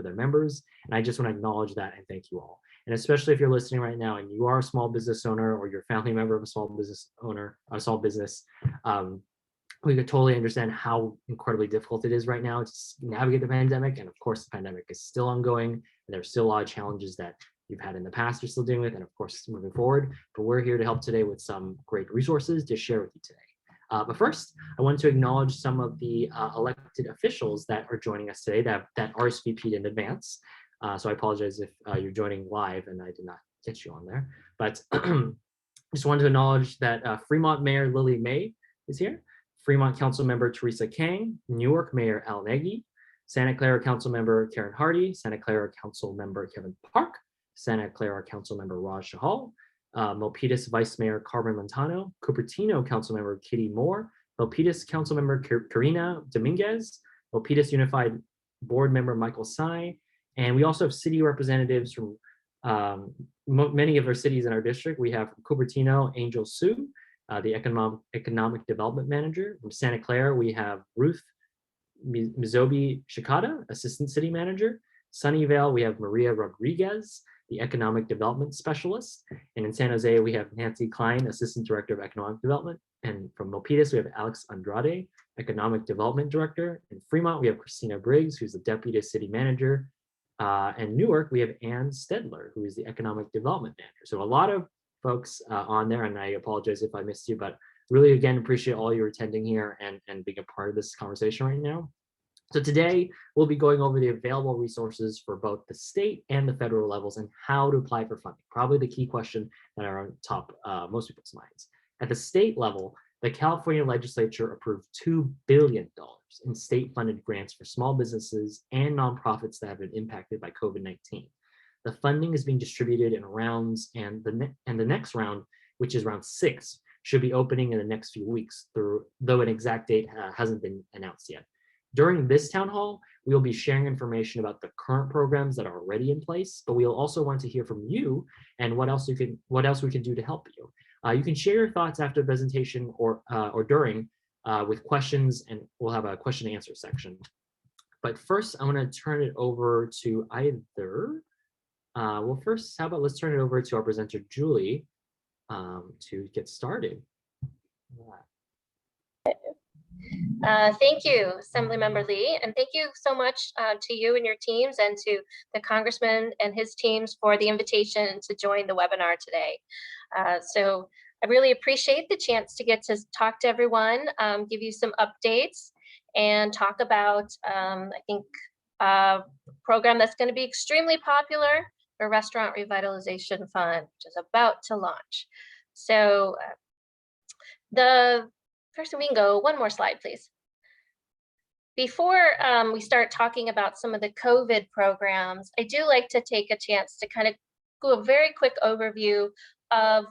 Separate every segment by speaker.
Speaker 1: for their members. And I just want to acknowledge that and thank you all. And especially if you're listening right now and you are a small business owner or you're a family member of a small business owner, a small business, we could totally understand how incredibly difficult it is right now to navigate the pandemic. And of course, the pandemic is still ongoing. And there's still a lot of challenges that you've had in the past, you're still dealing with, and of course, moving forward. But we're here to help today with some great resources to share with you today. But first, I want to acknowledge some of the elected officials that are joining us today that RSVP'd in advance. So I apologize if you're joining live and I did not get you on there. But just wanted to acknowledge that Fremont Mayor Lily May is here. Fremont Council Member Teresa Kang, Newark Mayor Al Nagy, Santa Clara Council Member Karen Hardy, Santa Clara Council Member Kevin Park, Santa Clara Council Member Raj Shahal, Milpitas Vice Mayor Carmen Montano, Cupertino Council Member Kitty Moore, Milpitas Council Member Karina Dominguez, Milpitas Unified Board Member Michael Tsai, and we also have city representatives from many of our cities in our district. We have from Cupertino, Angel Sue, the Economic Development Manager. From Santa Clara, we have Ruth Mizobi Shikata, Assistant City Manager. Sunnyvale, we have Maria Rodriguez, the Economic Development Specialist. And in San Jose, we have Nancy Klein, Assistant Director of Economic Development. And from Milpitas, we have Alex Andrade, Economic Development Director. In Fremont, we have Christina Briggs, who's the Deputy City Manager. And Newark, we have Ann Stedler, who is the Economic Development Manager. So a lot of folks on there, and I apologize if I missed you, but really, again, appreciate all you attending here and being a part of this conversation right now. So today, we'll be going over the available resources for both the state and the federal levels and how to apply for funding, probably the key question that are on top most people's minds. At the state level, the California legislature approved $2 billion in state-funded grants for small businesses and nonprofits that have been impacted by COVID-19. The funding is being distributed in rounds, and the next round, which is round 6, should be opening in the next few weeks, though an exact date hasn't been announced yet. During this town hall, we will be sharing information about the current programs that are already in place, but we'll also want to hear from you and what else we can do to help you. You can share your thoughts after the presentation or during with questions, and we'll have a question and answer section. But first, I want to turn it over to either. Well, first, how about let's turn it over to our presenter, Julie, to get started.
Speaker 2: Thank you, Assemblymember Lee, and thank you so much to you and your teams and to the Congressman and his teams for the invitation to join the webinar today. So I really appreciate the chance to get to talk to everyone, give you some updates, and talk about, I think, a program that's going to be extremely popular, the Restaurant Revitalization Fund, which is about to launch. So first we can go one more slide, please. Before we start talking about some of the COVID programs, I do like to take a chance to kind of do a very quick overview of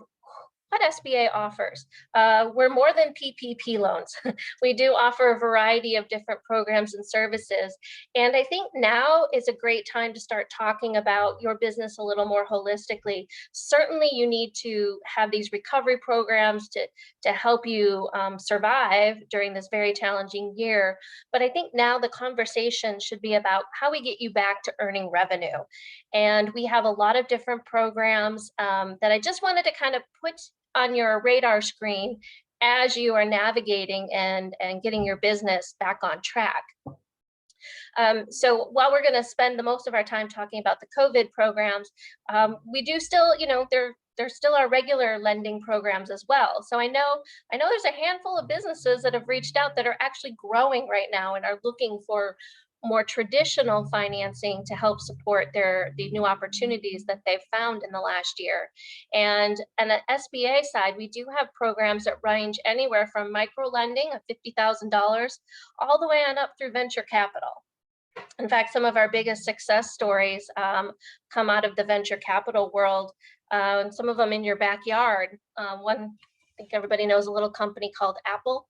Speaker 2: what SBA offers. We're more than PPP loans. We do offer a variety of different programs and services. And I think now is a great time to start talking about your business a little more holistically. Certainly you need to have these recovery programs to help you survive during this very challenging year. But I think now the conversation should be about how we get you back to earning revenue. And we have a lot of different programs that I just wanted to kind of put on your radar screen as you are navigating and getting your business back on track. So while we're going to spend the most of our time talking about the COVID programs, we do still, there's still our regular lending programs as well. So I know there's a handful of businesses that have reached out that are actually growing right now and are looking for more traditional financing to help support the new opportunities that they've found in the last year. And on the SBA side, we do have programs that range anywhere from micro lending of $50,000 all the way on up through venture capital. In fact, some of our biggest success stories come out of the venture capital world, and some of them in your backyard. One, I think everybody knows a little company called Apple.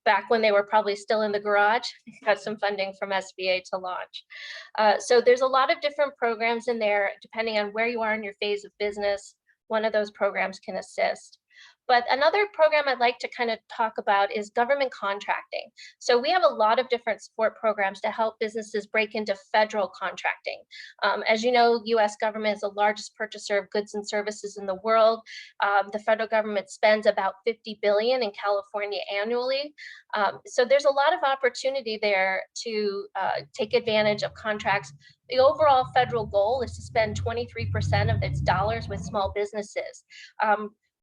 Speaker 2: Back when they were probably still in the garage, got some funding from SBA to launch. So there's a lot of different programs in there, depending on where you are in your phase of business. One of those programs can assist. But another program I'd like to kind of talk about is government contracting. So we have a lot of different support programs to help businesses break into federal contracting. As you know, US government is the largest purchaser of goods and services in the world. The federal government spends about 50 billion in California annually. So there's a lot of opportunity there to take advantage of contracts. The overall federal goal is to spend 23% of its dollars with small businesses.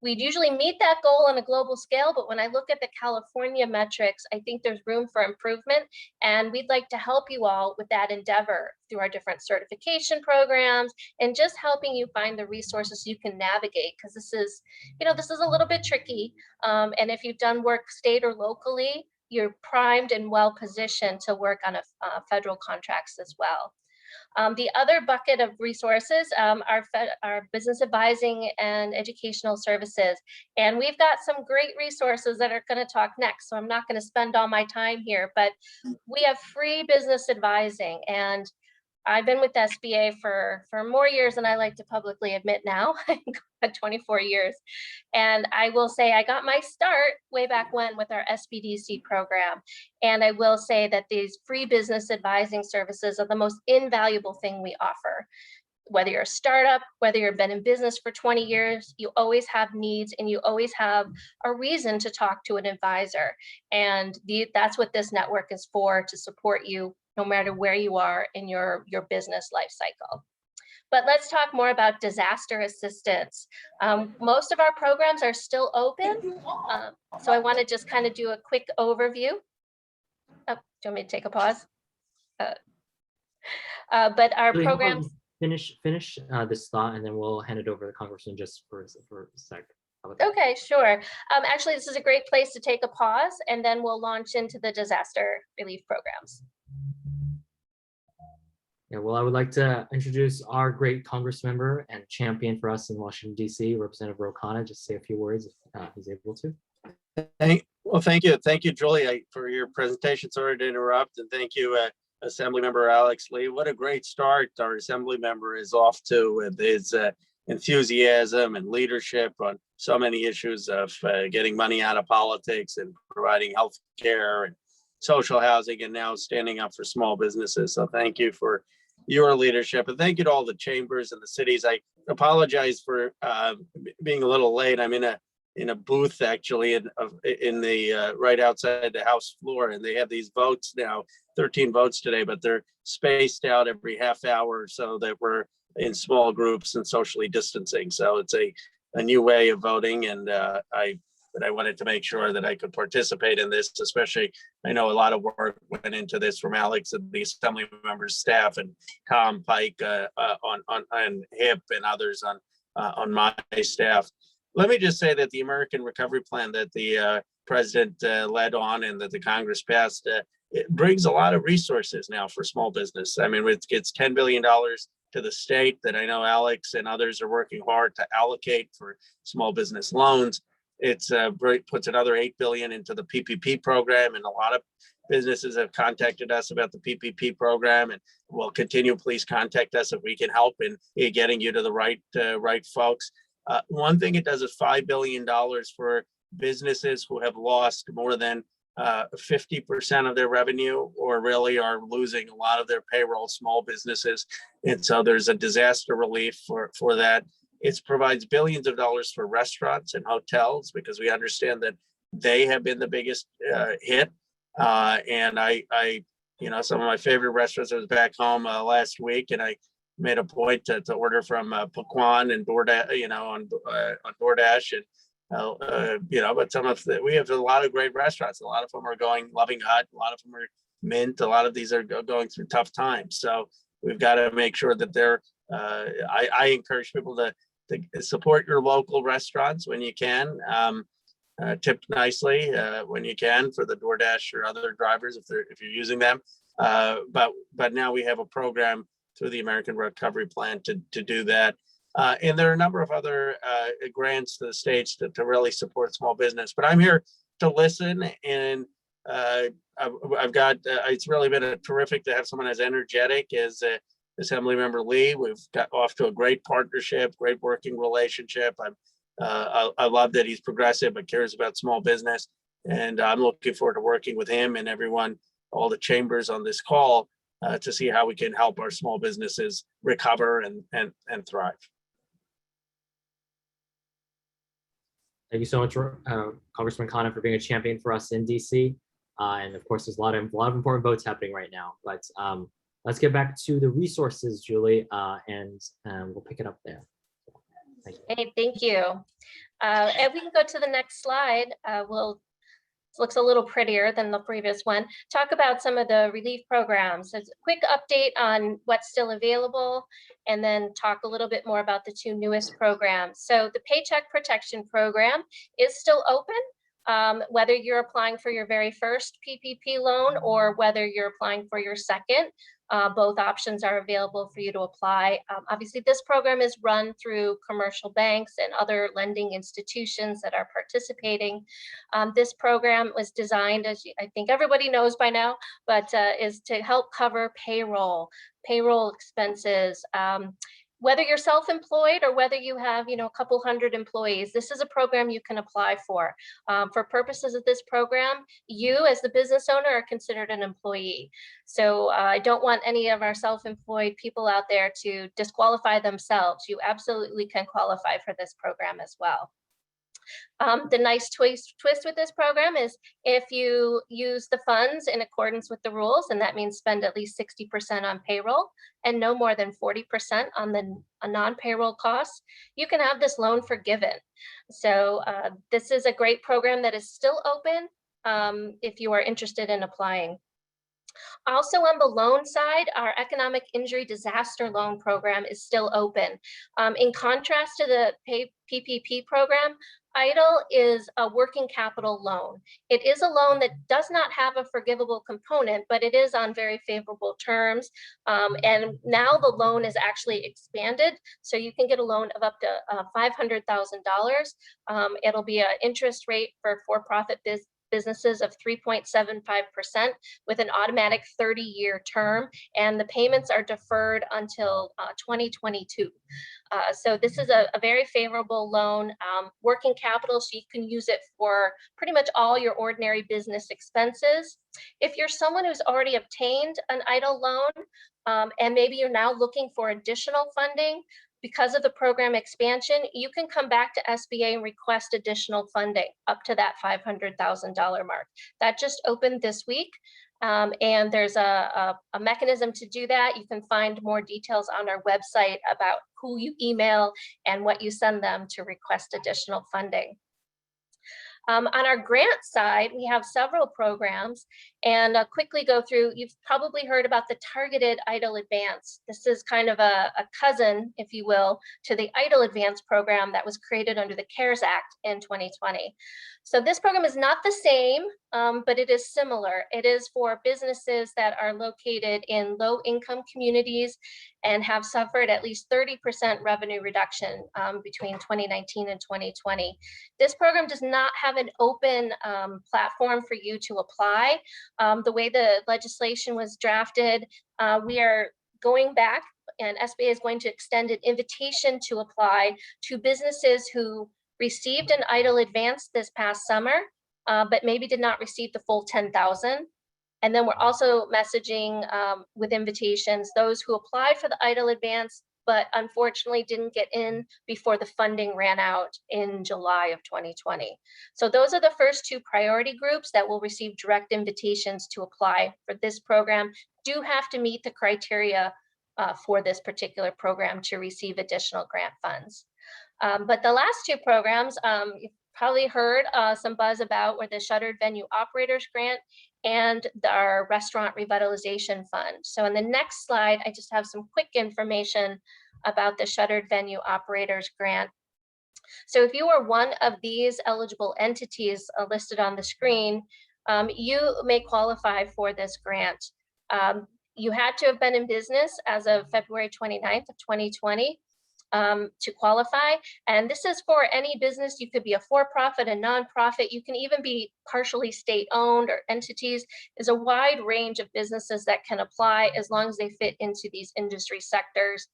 Speaker 2: We'd usually meet that goal on a global scale, but when I look at the California metrics, I think there's room for improvement, and we'd like to help you all with that endeavor through our different certification programs and just helping you find the resources you can navigate, because this is, this is a little bit tricky. And if you've done work state or locally, you're primed and well positioned to work on federal contracts as well. The other bucket of resources are business advising and educational services. And we've got some great resources that are going to talk next. So I'm not going to spend all my time here, but we have free business advising. And I've been with SBA for more years than I like to publicly admit now, 24 years. And I will say I got my start way back when with our Sbdc program. And I will say that these free business advising services are the most invaluable thing we offer. Whether you're a startup, whether you've been in business for 20 years, you always have needs and you always have a reason to talk to an advisor. And that's what this network is for, to support you no matter where you are in your business life cycle. But let's talk more about disaster assistance. Most of our programs are still open. So I want to just kind of do a quick overview. Oh, do you want me to take a pause? But our
Speaker 1: Really,
Speaker 2: programs.
Speaker 1: Finish this thought, and then we'll hand it over to Congressman just for a sec.
Speaker 2: Okay, sure. Actually, this is a great place to take a pause, and then we'll launch into the disaster relief programs.
Speaker 1: Yeah, well, I would like to introduce our great Congress member and champion for us in Washington, D.C., Representative Khanna. Just say a few words if he's able to.
Speaker 3: Well, thank you, Julie, for your presentation. Sorry to interrupt, and thank you, Assemblymember Alex Lee. What a great start our Assembly member is off to with his enthusiasm and leadership on so many issues of getting money out of politics and providing health care and social housing, and now standing up for small businesses. So thank you for your leadership, and thank you to all the chambers and the cities. I apologize for being a little late. I'm in a booth actually in the right outside the House floor, and they have these votes now, 13 votes today, but they're spaced out every half hour so that we're in small groups and socially distancing. So it's a new way of voting, and I wanted to make sure that I could participate in this, especially I know a lot of work went into this from Alex and the Assembly members' staff, and Tom Pike on HIP and others on my staff. Let me just say that the American Recovery Plan that the president led on and that the Congress passed, it brings a lot of resources now for small business. I mean, it's $10 billion to the state that I know Alex and others are working hard to allocate for small business loans. It's puts another $8 billion into the PPP program, and a lot of businesses have contacted us about the PPP program, and will continue. Please contact us if we can help in getting you to the right folks. One thing it does is $5 billion for businesses who have lost more than 50% of their revenue, or really are losing a lot of their payroll, small businesses. And so there's a disaster relief for that. It provides billions of dollars for restaurants and hotels, because we understand that they have been the biggest hit. And I, some of my favorite restaurants, I was back home last week, and I made a point to order from Pequan and DoorDash, on DoorDash, and but some of we have a lot of great restaurants. A lot of them are going Loving Hut, a lot of them are Mint, a lot of these are going through tough times. So we've got to make sure that they're. I encourage people to support your local restaurants when you can. Tip nicely when you can for the DoorDash or other drivers if you're using them. But now we have a program through the American Recovery Plan to do that. And there are a number of other grants to the states to really support small business. But I'm here to listen, and I've got, it's really been terrific to have someone as energetic as Assemblymember Lee. We've got off to a great partnership, great working relationship. I'm I love that he's progressive but cares about small business. And I'm looking forward to working with him and everyone, all the chambers on this call, to see how we can help our small businesses recover and thrive.
Speaker 1: Thank you so much, Congressman Khanna, for being a champion for us in DC. And of course, there's a lot of important votes happening right now. But let's get back to the resources, Julie, and we'll pick it up there. Thank you.
Speaker 2: Hey, thank you. And we can go to the next slide. Looks a little prettier than the previous one. Talk about some of the relief programs. So it's a quick update on what's still available, and then talk a little bit more about the two newest programs. So the Paycheck Protection Program is still open, whether you're applying for your very first PPP loan or whether you're applying for your second. Both options are available for you to apply. Obviously, this program is run through commercial banks and other lending institutions that are participating. This program was designed, as I think everybody knows by now, but is to help cover payroll expenses. Whether you're self-employed or whether you have, a couple hundred employees, this is a program you can apply for. For purposes of this program, you as the business owner are considered an employee. So I don't want any of our self-employed people out there to disqualify themselves. You absolutely can qualify for this program as well. The nice twist with this program is if you use the funds in accordance with the rules, and that means spend at least 60% on payroll and no more than 40% on the non-payroll costs, you can have this loan forgiven. So this is a great program that is still open if you are interested in applying. Also on the loan side, our economic injury disaster loan program is still open. In contrast to the PPP program, EIDL is a working capital loan. It is a loan that does not have a forgivable component, but it is on very favorable terms. And now the loan is actually expanded, so you can get a loan of up to $500,000. It'll be an interest rate for for-profit businesses of 3.75% with an automatic 30-year term, and the payments are deferred until 2022. So this is a very favorable loan, working capital, so you can use it for pretty much all your ordinary business expenses. If you're someone who's already obtained an EIDL loan, and maybe you're now looking for additional funding, because of the program expansion, you can come back to SBA and request additional funding up to that $500,000 mark. That just opened this week, and there's a mechanism to do that. You can find more details on our website about who you email and what you send them to request additional funding. On our grant side, we have several programs, and quickly go through. You've probably heard about the Targeted EIDL Advance. This is kind of a cousin, if you will, to the EIDL Advance program that was created under the CARES Act in 2020. So this program is not the same, but it is similar. It is for businesses that are located in low-income communities and have suffered at least 30% revenue reduction between 2019 and 2020. This program does not have an open platform for you to apply. The way the legislation was drafted, we are going back, and SBA is going to extend an invitation to apply to businesses who received an EIDL advance this past summer, but maybe did not receive the full 10,000. And then we're also messaging with invitations those who applied for the EIDL advance, but unfortunately didn't get in before the funding ran out in July of 2020. So those are the first two priority groups that will receive direct invitations to apply for this program. Do have to meet the criteria for this particular program to receive additional grant funds. But the last two programs, you've probably heard some buzz about, were the Shuttered Venue Operators Grant and our Restaurant Revitalization Fund. So in the next slide, I just have some quick information about the Shuttered Venue Operators Grant. So if you are one of these eligible entities listed on the screen, you may qualify for this grant. You had to have been in business as of February 29th of 2020. to qualify. And this is for any business. You could be a for-profit, a nonprofit. You can even be partially state-owned or entities. There's a wide range of businesses that can apply as long as they fit into these industry sectors.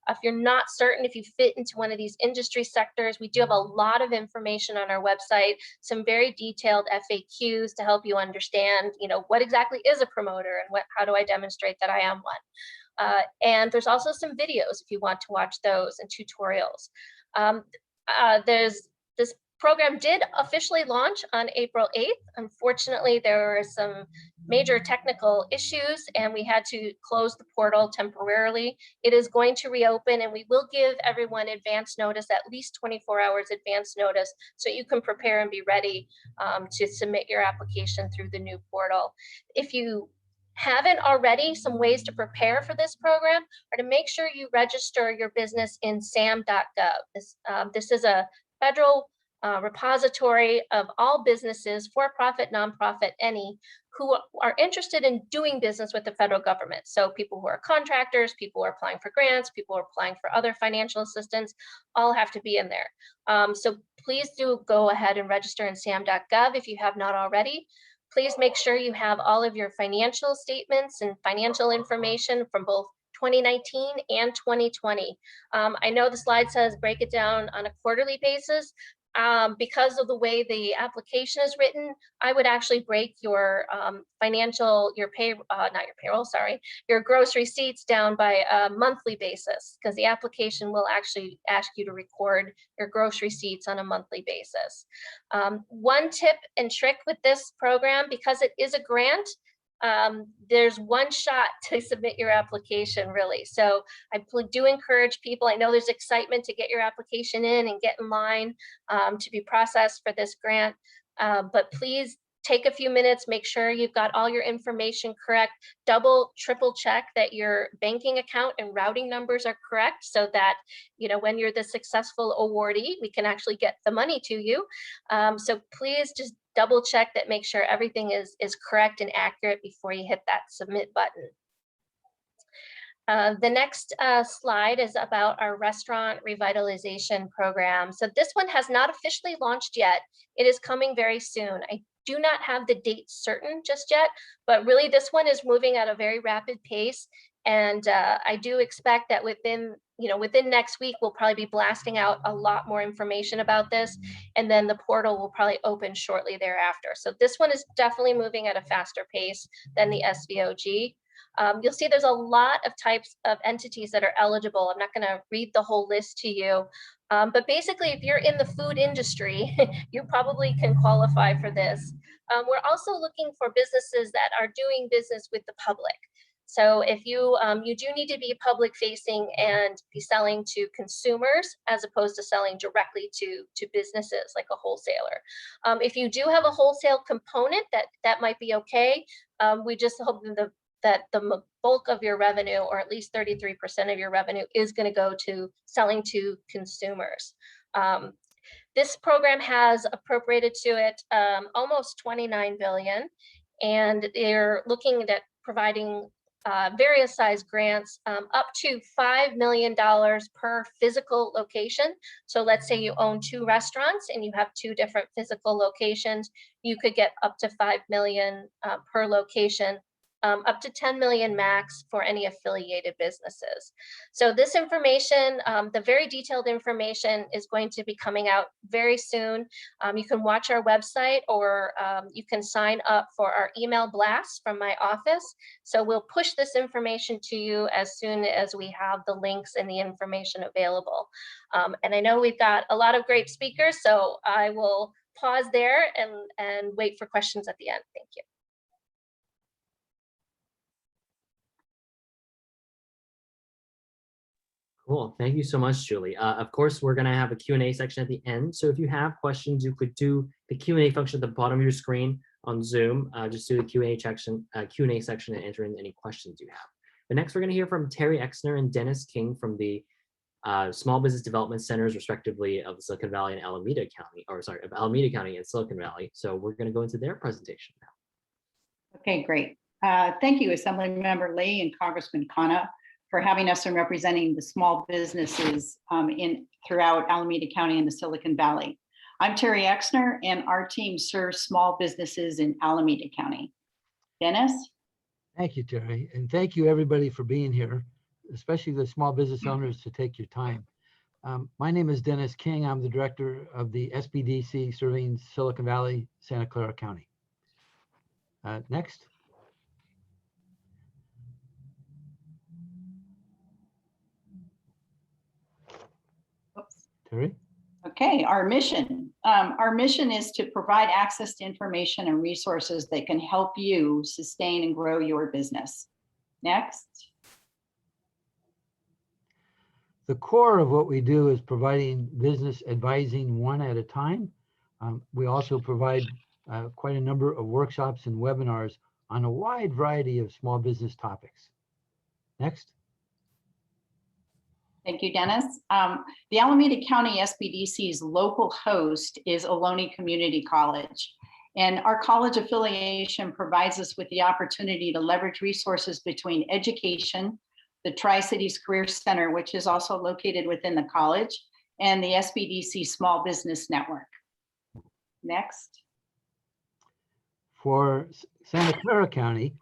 Speaker 2: If you're not certain if you fit into one of these industry sectors, we do have a lot of information on our website, some very detailed FAQs to help you understand, what exactly is a promoter and how do I demonstrate that I am one. And there's also some videos if you want to watch those and tutorials. This program did officially launch on April 8th. Unfortunately, there were some major technical issues and we had to close the portal temporarily. It is going to reopen and we will give everyone advance notice, at least 24 hours advance notice, so you can prepare and be ready to submit your application through the new portal. If you haven't already, some ways to prepare for this program are to make sure you register your business in sam.gov. This is a federal repository of all businesses, for-profit, nonprofit, any, who are interested in doing business with the federal government. So people who are contractors, people who are applying for grants, people who are applying for other financial assistance, all have to be in there. So please do go ahead and register in sam.gov if you have not already. Please make sure you have all of your financial statements and financial information from both 2019 and 2020. I know the slide says break it down on a quarterly basis. Because of the way the application is written, I would actually break your your gross receipts down by a monthly basis, because the application will actually ask you to record your gross receipts on a monthly basis. One tip and trick with this program, because it is a grant, there's one shot to submit your application, really. So I do encourage people, I know there's excitement to get your application in and get in line to be processed for this grant, but please take a few minutes, make sure you've got all your information correct, triple check that your banking account and routing numbers are correct, so that when you're the successful awardee, we can actually get the money to you. So please just double check that, make sure everything is correct and accurate before you hit that submit button. The next slide is about our restaurant revitalization program. So this one has not officially launched yet. It is coming very soon. I do not have the date certain just yet, but really this one is moving at a very rapid pace. And I do expect that within next week, we'll probably be blasting out a lot more information about this. And then the portal will probably open shortly thereafter. So this one is definitely moving at a faster pace than the SVOG. You'll see there's a lot of types of entities that are eligible. I'm not going to read the whole list to you, but basically, if you're in the food industry, you probably can qualify for this. We're also looking for businesses that are doing business with the public. So if you do need to be public facing and be selling to consumers as opposed to selling directly to businesses like a wholesaler. If you do have a wholesale component, that might be okay. We just hope that the bulk of your revenue, or at least 33% of your revenue, is going to go to selling to consumers. This program has appropriated to it almost $29 billion, and they're looking at providing various size grants up to $5 million per physical location. So let's say you own 2 restaurants and you have 2 different physical locations, you could get up to $5 million per location. Up to 10 million max for any affiliated businesses. So this information, the very detailed information, is going to be coming out very soon. You can watch our website, or you can sign up for our email blast from my office. So we'll push this information to you as soon as we have the links and the information available. And I know we've got a lot of great speakers, so I will pause there and wait for questions at the end. Thank you.
Speaker 1: Cool. Thank you so much, Julie. Of course, we're going to have a Q&A section at the end. So if you have questions, you could do the Q&A function at the bottom of your screen on Zoom. Just do the Q&A section and enter in any questions you have. But next, we're going to hear from Terry Exner and Dennis King from the Small Business Development Centers, respectively, of Silicon Valley and Alameda County, of Alameda County and Silicon Valley. So we're going to go into their presentation now.
Speaker 4: Okay, great. Thank you, Assemblymember Lee and Congressman Khanna, for having us and representing the small businesses throughout Alameda County and the Silicon Valley. I'm Terry Exner, and our team serves small businesses in Alameda County. Dennis?
Speaker 5: Thank you, Terry. And thank you, everybody, for being here, especially the small business owners to take your time. My name is Dennis King. I'm the director of the Sbdc serving Silicon Valley, Santa Clara County. Next.
Speaker 4: Oops.
Speaker 5: Terry?
Speaker 4: Okay, our mission. Our mission is to provide access to information and resources that can help you sustain and grow your business. Next.
Speaker 5: The core of what we do is providing business advising one at a time. We also provide quite a number of workshops and webinars on a wide variety of small business topics. Next.
Speaker 4: Thank you, Dennis. The Alameda County Sbdc's local host is Ohlone Community College. And our college affiliation provides us with the opportunity to leverage resources between education, the Tri-Cities Career Center, which is also located within the college, and the Spdc Small Business Network. Next.
Speaker 5: For Santa Clara County,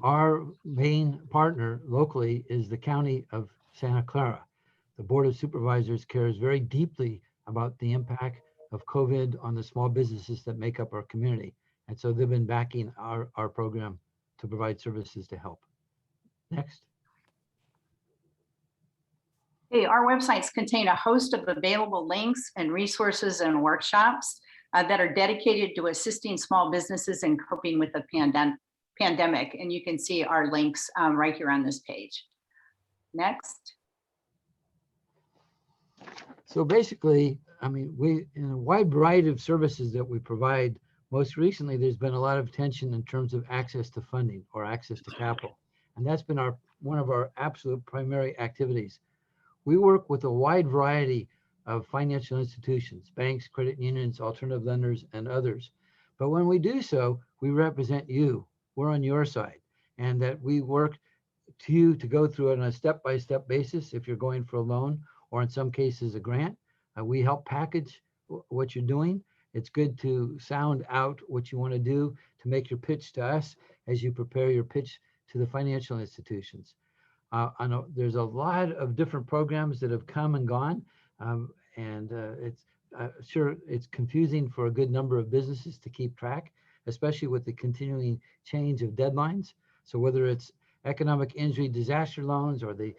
Speaker 5: our main partner locally is the County of Santa Clara. The Board of Supervisors cares very deeply about the impact of COVID on the small businesses that make up our community. And so they've been backing our program to provide services to help. Next.
Speaker 4: Hey, our websites contain a host of available links and resources and workshops that are dedicated to assisting small businesses in coping with the pandemic. And you can see our links right here on this page. Next.
Speaker 5: So basically, I mean, in a wide variety of services that we provide, most recently, there's been a lot of tension in terms of access to funding or access to capital. And that's been one of our absolute primary activities. We work with a wide variety of financial institutions, banks, credit unions, alternative lenders, and others. But when we do so, we represent you. We're on your side. And that we work to you to go through it on a step-by-step basis if you're going for a loan, or in some cases a grant. We help package what you're doing. It's good to sound out what you want to do to make your pitch to us as you prepare your pitch to the financial institutions. I know there's a lot of different programs that have come and gone, and it's sure it's confusing for a good number of businesses to keep track, especially with the continuing change of deadlines. So whether it's economic injury disaster loans or the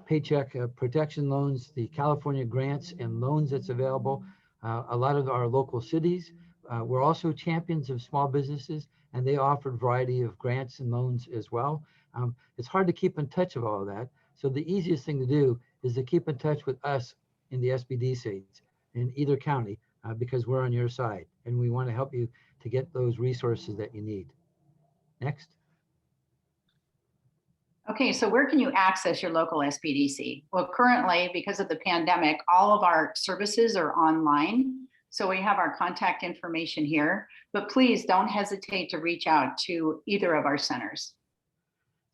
Speaker 5: paycheck protection loans, the California grants and loans that's available, a lot of our local cities, we're also champions of small businesses, and they offer a variety of grants and loans as well. It's hard to keep in touch of all of that. So the easiest thing to do is to keep in touch with us in the Sbdcs in either county because we're on your side and we want to help you to get those resources that you need. Next.
Speaker 4: Okay, so where can you access your local Sbdc? Well, currently, because of the pandemic, all of our services are online. So we have our contact information here, but please don't hesitate to reach out to either of our centers.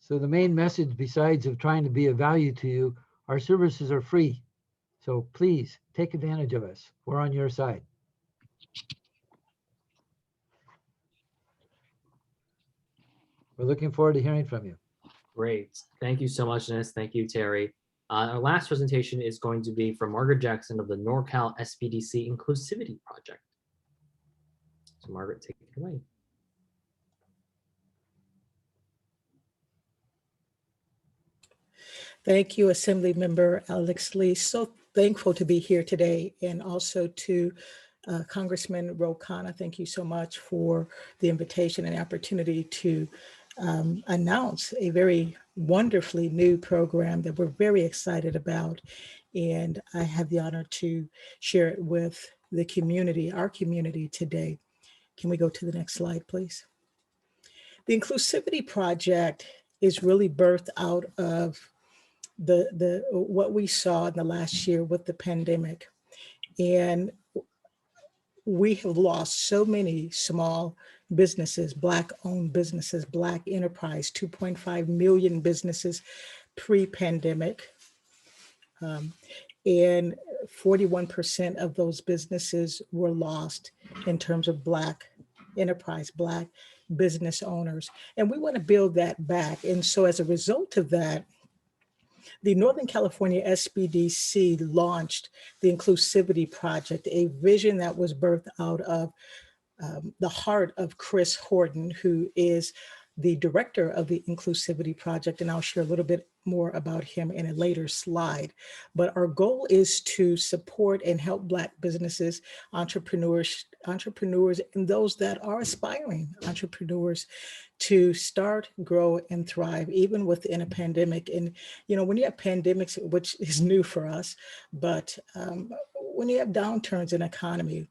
Speaker 5: So the main message, besides of trying to be of value to you, our services are free. So please take advantage of us. We're on your side. We're looking forward to hearing from you.
Speaker 1: Great. Thank you so much, Dennis. Thank you, Terry. Our last presentation is going to be from Margaret Jackson of the Norcal Spdc Inclusivity Project. So Margaret, take it away.
Speaker 6: Thank you, Assembly Member Alex Lee. So thankful to be here today, and also to Congressman Khanna. Thank you so much for the invitation and opportunity to announce a very wonderfully new program that we're very excited about. And I have the honor to share it with the community, our community today. Can we go to the next slide, please? The Inclusivity Project is really birthed out of what we saw in the last year with the pandemic. And we have lost so many small businesses, Black-owned businesses, Black enterprise, 2.5 million businesses, pre-pandemic. And 41% of those businesses were lost in terms of Black enterprise, Black business owners. And we want to build that back. And so as a result of that, the Northern California SBDC launched the Inclusivity Project, a vision that was birthed out of the heart of Chris Horton, who is the director of the Inclusivity Project, and I'll share a little bit more about him in a later slide. But our goal is to support and help Black businesses, entrepreneurs, and those that are aspiring entrepreneurs to start, grow, and thrive, even within a pandemic. And, you know, when you have pandemics, which is new for us, but when you have downturns in economy,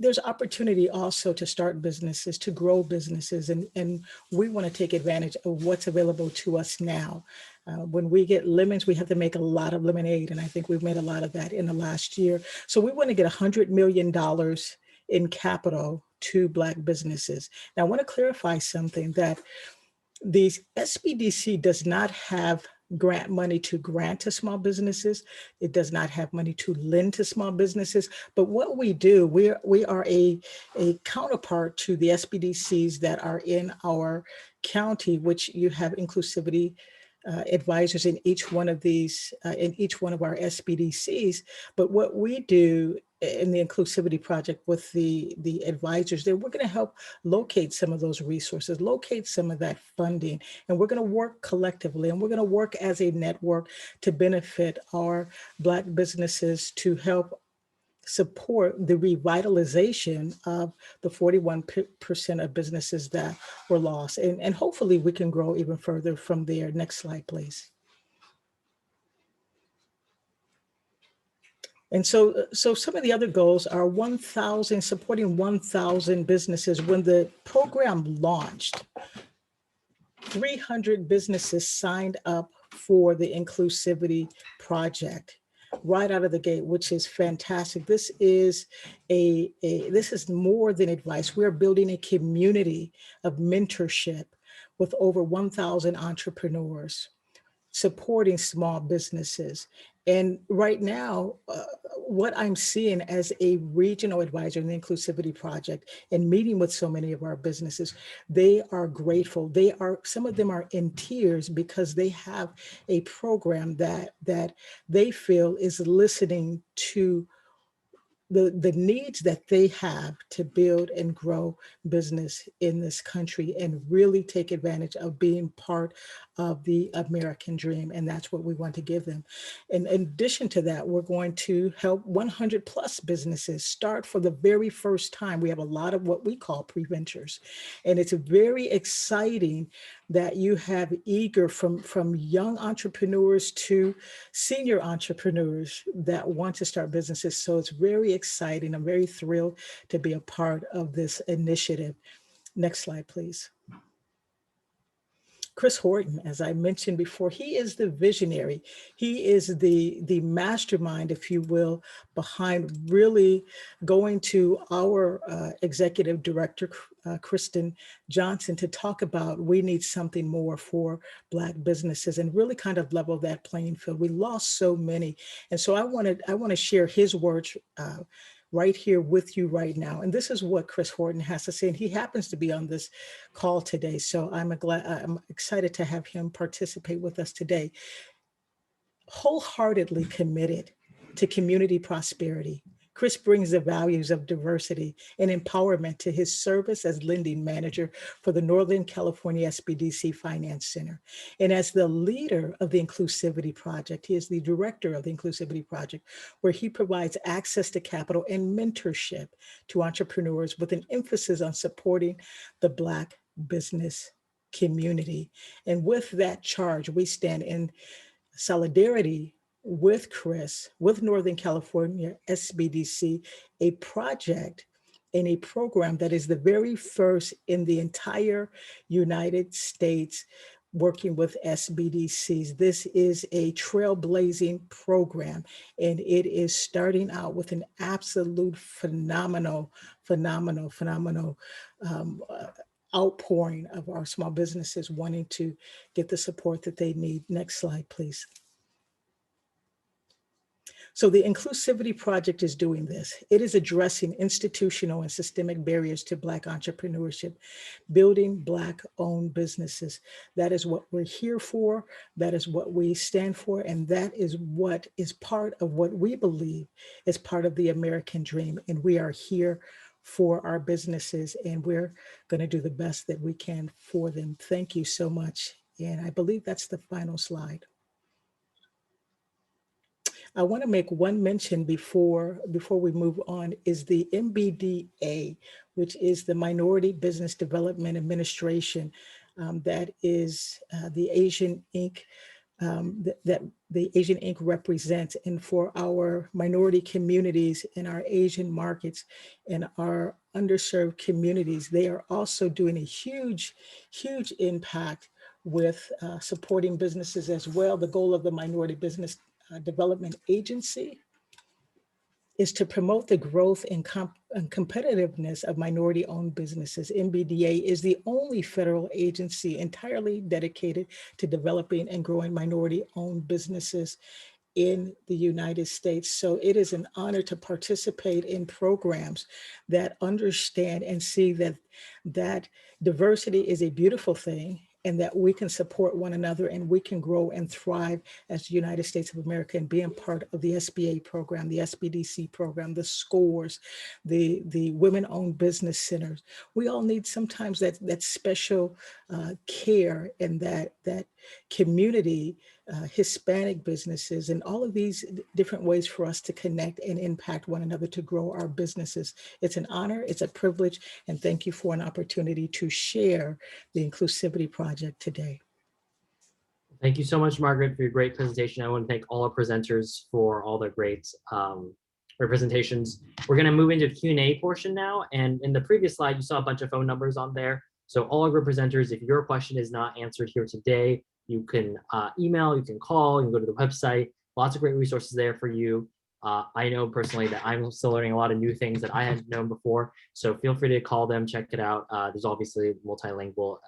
Speaker 6: there's opportunity also to start businesses, to grow businesses, and we want to take advantage of what's available to us now. When we get lemons, we have to make a lot of lemonade, and I think we've made a lot of that in the last year. So we want to get $100 million in capital to Black businesses. Now, I want to clarify something, that the SBDC does not have grant money to grant to small businesses. It does not have money to lend to small businesses. But what we do, we are a counterpart to the SBDCs that are in our county, which you have inclusivity advisors in each one of these, in each one of our SBDCs. But what we do in the Inclusivity Project with the advisors there, we're going to help locate some of those resources, locate some of that funding, and we're going to work collectively, and we're going to work as a network to benefit our Black businesses, to help support the revitalization of the 41% of businesses that were lost. And hopefully we can grow even further from there. Next slide, please. And so some of the other goals are supporting 1,000 businesses. When the program launched, 300 businesses signed up for the Inclusivity Project right out of the gate, which is fantastic. This is this is more than advice. We're building a community of mentorship with over 1,000 entrepreneurs supporting small businesses. And right now, what I'm seeing as a regional advisor in the Inclusivity Project and meeting with so many of our businesses, they are grateful. Some of them are in tears because they have a program that they feel is listening to the needs that they have to build and grow business in this country and really take advantage of being part of the American dream. And that's what we want to give them. And in addition to that, we're going to help 100 plus businesses start for the very first time. We have a lot of what we call pre-ventures. And it's very exciting that you have eager from young entrepreneurs to senior entrepreneurs that want to start businesses. So it's very exciting. I'm very thrilled to be a part of this initiative. Next slide, please. Chris Horton, as I mentioned before, he is the visionary. He is the mastermind, if you will, behind really going to our executive director, Kristen Johnson, to talk about we need something more for Black businesses and really kind of level that playing field. We lost so many. And so I want to share his words right here with you right now. And this is what Chris Horton has to say. And he happens to be on this call today. So I'm excited to have him participate with us today. Wholeheartedly committed to community prosperity, Chris brings the values of diversity and empowerment to his service as lending manager for the Northern California Sbdc Finance Center. And as the leader of the Inclusivity Project, he is the director of the Inclusivity Project, where he provides access to capital and mentorship to entrepreneurs with an emphasis on supporting the Black business community. And with that charge, we stand in solidarity with Chris, with Northern California Sbdc, a project and a program that is the very first in the entire United States working with SBDCs. This is a trailblazing program, and it is starting out with an absolute phenomenal outpouring of our small businesses wanting to get the support that they need. Next slide, please. So the Inclusivity Project is doing this. It is addressing institutional and systemic barriers to Black entrepreneurship, building Black-owned businesses. That is what we're here for. That is what we stand for. And that is what is part of what we believe is part of the American dream. And we are here for our businesses, and we're going to do the best that we can for them. Thank you so much. And I believe that's the final slide. I want to make one mention before we move on is the MBDA, which is the Minority Business Development Administration. That is the Asian Inc. That the Asian Inc. represents, and for our minority communities in our Asian markets and our underserved communities, they are also doing a huge impact with supporting businesses as well. The goal of the Minority Business Development Agency is to promote the growth and competitiveness of minority-owned businesses. MBDA is the only federal agency entirely dedicated to developing and growing minority-owned businesses in the United States. So it is an honor to participate in programs that understand and see that diversity is a beautiful thing, and that we can support one another and we can grow and thrive as the United States of America, and being part of the SBA program, the Sbdc program, the SCORES, the women-owned business centers. We all need sometimes that special care and that community, Hispanic businesses, and all of these different ways for us to connect and impact one another to grow our businesses. It's an honor, it's a privilege, and thank you for an opportunity to share the Inclusivity Project today.
Speaker 1: Thank you so much, Margaret, for your great presentation. I want to thank all our presenters for all their great representations. We're going to move into the Q&A portion now. And in the previous slide, you saw a bunch of phone numbers on there. So all of our presenters, if your question is not answered here today, you can email, you can call, you can go to the website. Lots of great resources there for you. I know personally that I'm still learning a lot of new things that I hadn't known before. So feel free to call them, check it out. There's obviously multilingual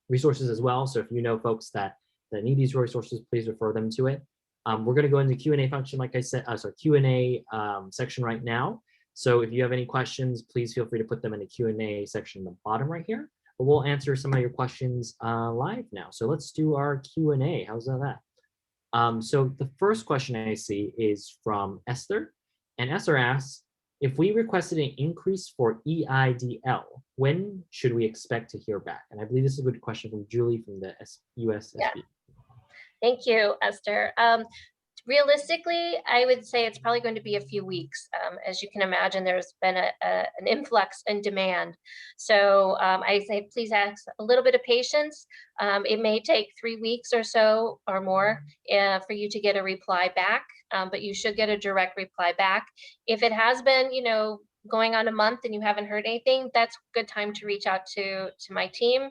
Speaker 1: resources as well. So if you know folks that need these resources, please refer them to it. We're going to go into Q&A function, like I said, Q&A section right now. So if you have any questions, please feel free to put them in the Q&A section at the bottom right here. But we'll answer some of your questions live now. So let's do our Q&A. How's that? So the first question I see is from Esther. And Esther asks, if we requested an increase for EIDL, when should we expect to hear back? And I believe this is a good question from Julie from the USSB.
Speaker 2: Yeah. Thank you, Esther. Realistically, I would say it's probably going to be a few weeks. As you can imagine, there's been an influx in demand. So I say, please ask a little bit of patience. It may take 3 weeks or so or more for you to get a reply back, but you should get a direct reply back. If it has been, going on a month and you haven't heard anything, that's a good time to reach out to my team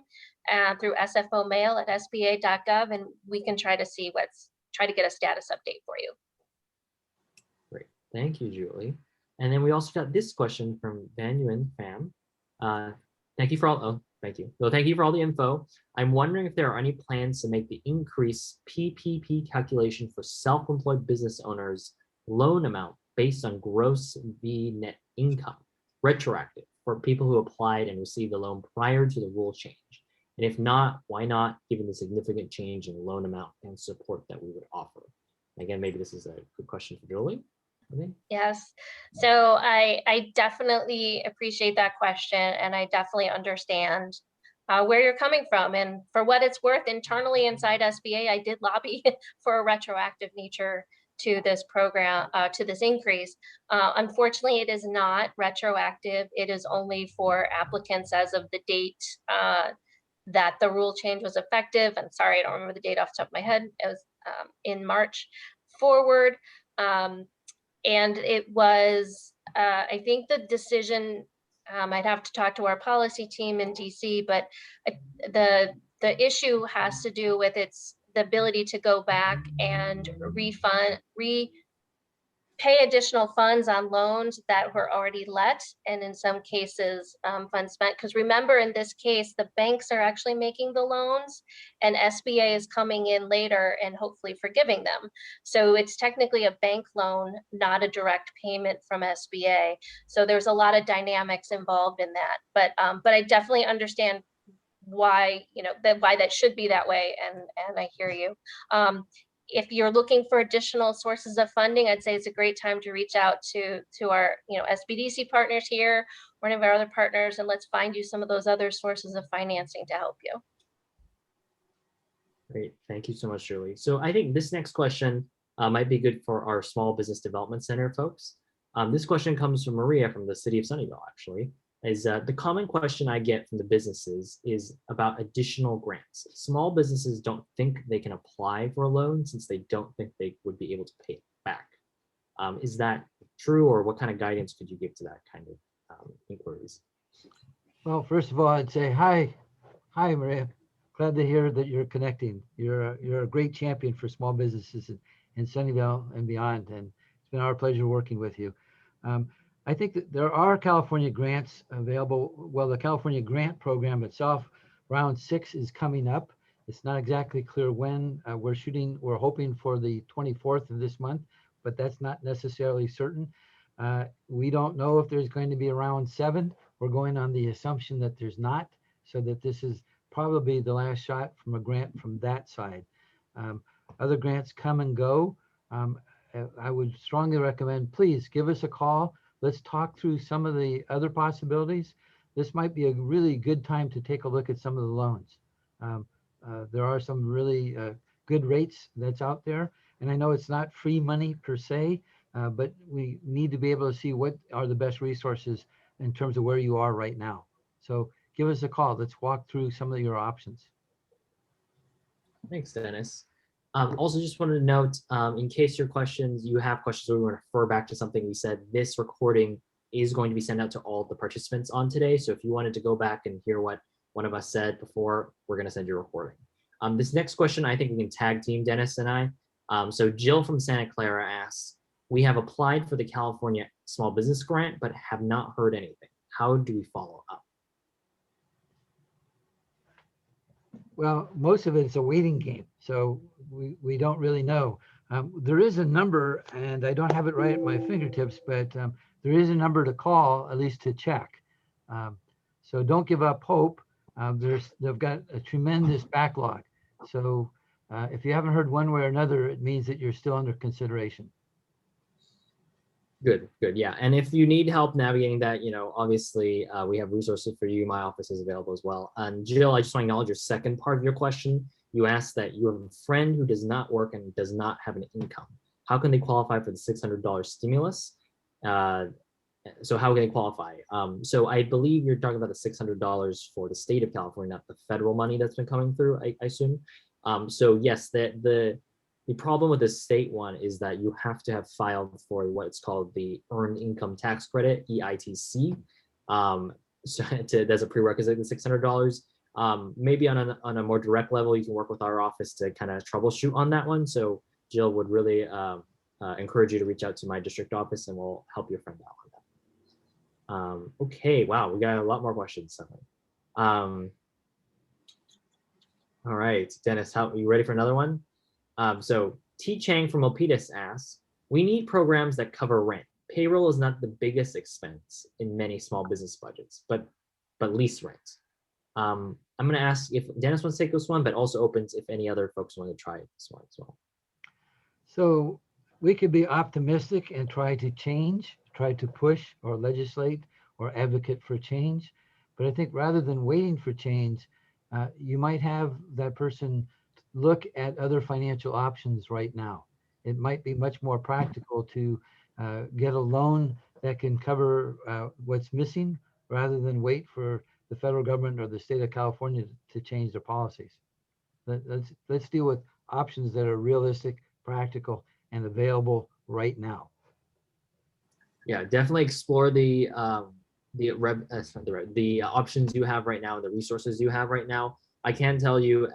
Speaker 2: through SFO mail at sba.gov, and we can try to get a status update for you.
Speaker 1: Great, thank you, Julie. And then we also got this question from Banyuan Pham. Thank you for all, thank you. Well, thank you for all the info. I'm wondering if there are any plans to make the increase PPP calculation for self-employed business owners loan amount based on gross v net income retroactive for people who applied and received a loan prior to the rule change. And if not, why not, given the significant change in loan amount and support that we would offer? Again, maybe this is a good question for Julie, I think.
Speaker 2: Yes, so I definitely appreciate that question, and I definitely understand where you're coming from. And for what it's worth, internally inside SBA, I did lobby for a retroactive nature to this program, to this increase. Unfortunately, it is not retroactive. It is only for applicants as of the date that the rule change was effective. I'm sorry, I don't remember the date off the top of my head. It was in March forward. And it was, I think the decision, I'd have to talk to our policy team in DC, but the issue has to do with the ability to go back and refund, pay additional funds on loans that were already let, and in some cases, funds spent. Because remember, in this case, the banks are actually making the loans, and SBA is coming in later and hopefully forgiving them. So it's technically a bank loan, not a direct payment from SBA. So there's a lot of dynamics involved in that. But I definitely understand why, why that should be that way, and I hear you. If you're looking for additional sources of funding, I'd say it's a great time to reach out to our SBDC partners here, one of our other partners, and let's find you some of those other sources of financing to help you.
Speaker 1: Great, thank you so much, Shirley. So I think this next question might be good for our Small Business Development Center folks. This question comes from Maria from the city of Sunnyvale, actually. The common question I get from the businesses is about additional grants. Small businesses don't think they can apply for a loan since they don't think they would be able to pay it back. Is that true, or what kind of guidance could you give to that kind of inquiries?
Speaker 5: Well, first of all, I'd say hi, Maria. Glad to hear that you're connecting. You're a great champion for small businesses in Sunnyvale and beyond, and it's been our pleasure working with you. I think that there are California grants available. Well, the California grant program itself, round 6 is coming up. It's not exactly clear when. We're hoping for the 24th of this month, but that's not necessarily certain. We don't know if there's going to be a round 7. We're going on the assumption that there's not, so that this is probably the last shot from a grant from that side. Other grants come and go. I would strongly recommend, please give us a call. Let's talk through some of the other possibilities. This might be a really good time to take a look at some of the loans. There are some really good rates that's out there. And I know it's not free money per se, but we need to be able to see what are the best resources in terms of where you are right now. So give us a call. Let's walk through some of your options.
Speaker 1: Thanks, Dennis. Also, just wanted to note, in case you have questions or we want to refer back to something we said, this recording is going to be sent out to all the participants on today. So if you wanted to go back and hear what one of us said before, we're going to send you a recording. This next question, I think we can tag team, Dennis and I. So Jill from Santa Clara asks, we have applied for the California Small Business Grant, but have not heard anything. How do we follow up?
Speaker 5: Well, most of it's a waiting game, so we don't really know. There is a number, and I don't have it right at my fingertips, but there is a number to call, at least to check. So don't give up hope. They've got a tremendous backlog. So if you haven't heard one way or another, it means that you're still under consideration.
Speaker 1: Good, yeah. And if you need help navigating that, obviously we have resources for you. My office is available as well. And Jill, I just want to acknowledge your second part of your question. You asked that you have a friend who does not work and does not have an income. How can they qualify for the $600 stimulus? So how can they qualify? So I believe you're talking about the $600 for the state of California, not the federal money that's been coming through, I assume. So yes, the problem with the state one is that you have to have filed for what's called the Earned Income Tax Credit, EITC. So there's a prerequisite, the $600. Maybe on a more direct level, you can work with our office to kind of troubleshoot on that one. So Jill would really encourage you to reach out to my district office, and we'll help your friend out on that. Okay, wow, we got a lot more questions. All right, Dennis, are you ready for another one? So T. Chang from Milpitas asks, we need programs that cover rent. Payroll is not the biggest expense in many small business budgets, but lease rent. I'm going to ask if Dennis wants to take this one, but also opens if any other folks want to try this one as well.
Speaker 5: So we could be optimistic and try to push or legislate or advocate for change. But I think rather than waiting for change, you might have that person look at other financial options right now. It might be much more practical to get a loan that can cover what's missing rather than wait for the federal government or the state of California to change their policies. Let's deal with options that are realistic, practical, and available right now.
Speaker 1: Yeah, definitely explore the options you have right now and the resources you have right now. I can tell you,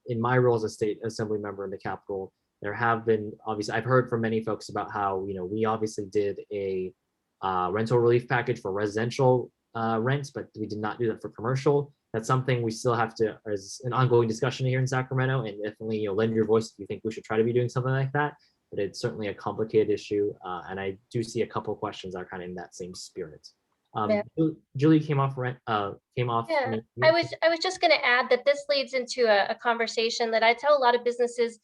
Speaker 1: in my role as a state assembly member in the Capitol, There have been, obviously, I've heard from many folks about how, you know, we obviously did a rental relief package for residential rents, but we did not do that for commercial. That's something we still have to, as an ongoing discussion here in Sacramento, and definitely, you know, lend your voice if you think we should try to be doing something like that. But it's certainly a complicated issue, and I do see a couple questions that are kind of in that same spirit.
Speaker 2: Yeah.
Speaker 1: Julie came off rent. Came off.
Speaker 2: Yeah, I was just going to add that this leads into a conversation that I tell a lot of businesses.